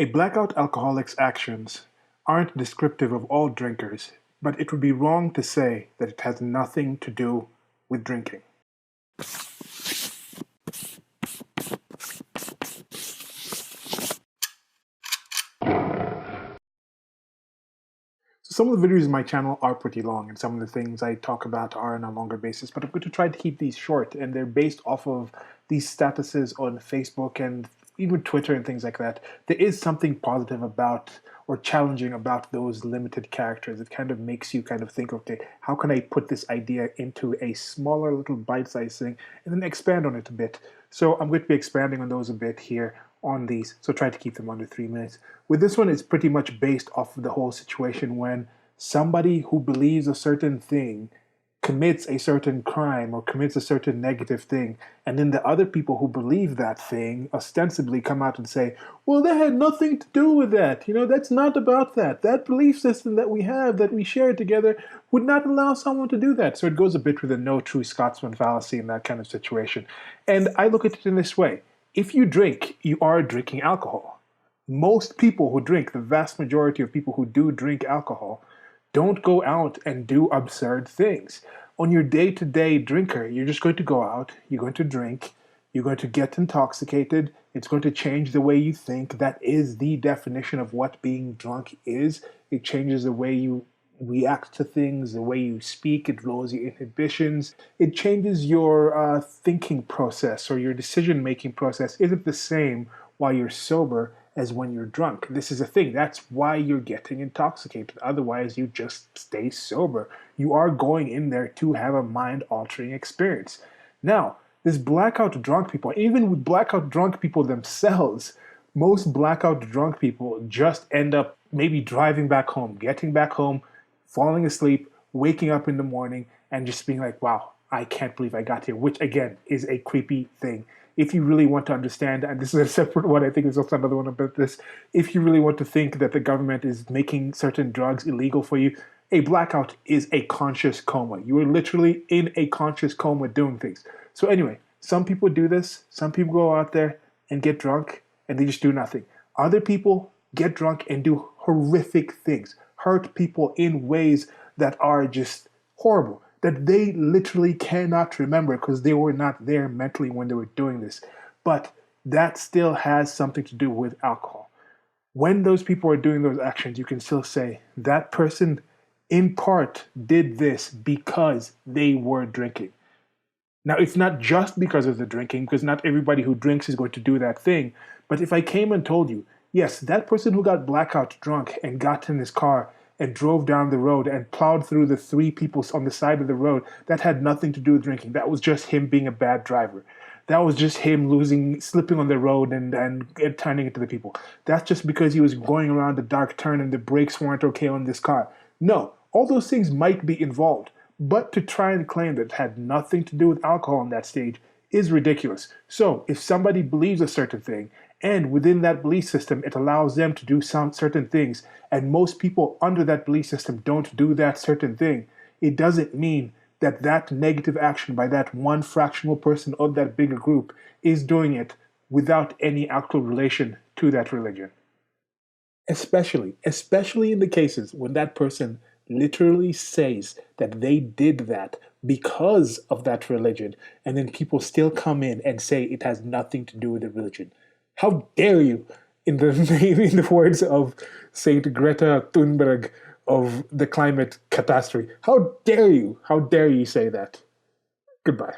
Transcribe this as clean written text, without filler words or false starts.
A blackout alcoholic's actions aren't descriptive of all drinkers, but it would be wrong to say that it has nothing to do with drinking. So some of the videos on my channel are pretty long, and some of the things I talk about are on a longer basis, but I'm going to try to keep these short, and they're based off of these statuses on Facebook and even Twitter and things like that. There is something positive about or challenging about those limited characters. It kind of makes you kind of think, okay, how can I put this idea into a smaller little bite-sized thing and then expand on it a bit. So I'm going to be expanding on those a bit here on these, so try to keep them under 3 minutes. With this one, it's pretty much based off of the whole situation when somebody who believes a certain thing commits a certain crime or commits a certain negative thing, and then the other people who believe that thing ostensibly come out and say, well, that had nothing to do with that. You know, that's not about that. That belief system that we have, that we share together, would not allow someone to do that. So it goes a bit with the no true Scotsman fallacy in that kind of situation. And I look at it in this way. If you drink, you are drinking alcohol. Most people who drink, the vast majority of people who do drink alcohol, don't go out and do absurd things. On your day-to-day drinker, you're just going to go out, you're going to drink, you're going to get intoxicated, it's going to change the way you think. That is the definition of what being drunk is. It changes the way you react to things, the way you speak, it lowers your inhibitions, it changes your thinking process, or your decision-making process isn't the same while you're sober as when you're drunk. This is a thing. That's why you're getting intoxicated. Otherwise, you just stay sober. You are going in there to have a mind-altering experience. Now, this blackout drunk people, even with blackout drunk people themselves, most blackout drunk people just end up maybe driving back home, getting back home, falling asleep, waking up in the morning, and just being like, wow, I can't believe I got here, which again is a creepy thing. If you really want to understand, and this is a separate one, I think there's also another one about this, if you really want to think that the government is making certain drugs illegal for you, a blackout is a conscious coma. You are literally in a conscious coma doing things. So anyway, some people do this, some people go out there and get drunk and they just do nothing. Other people get drunk and do horrific things, hurt people in ways that are just horrible, that they literally cannot remember because they were not there mentally when they were doing this. But that still has something to do with alcohol. When those people are doing those actions, you can still say that person in part did this because they were drinking. Now, it's not just because of the drinking, because not everybody who drinks is going to do that thing. But if I came and told you, yes, that person who got blackout drunk and got in his car and drove down the road and plowed through the 3 people on the side of the road, that had nothing to do with drinking. That was just him being a bad driver. That was just him slipping on the road and turning into the people. That's just because he was going around a dark turn and the brakes weren't okay on this car. No, all those things might be involved. But to try and claim that it had nothing to do with alcohol on that stage is ridiculous. So if somebody believes a certain thing, and within that belief system, it allows them to do some certain things, and most people under that belief system don't do that certain thing, it doesn't mean that that negative action by that one fractional person of that bigger group is doing it without any actual relation to that religion. Especially in the cases when that person literally says that they did that because of that religion, and then people still come in and say it has nothing to do with the religion. How dare you, in the words of Saint Greta Thunberg of the climate catastrophe, how dare you say that? Goodbye.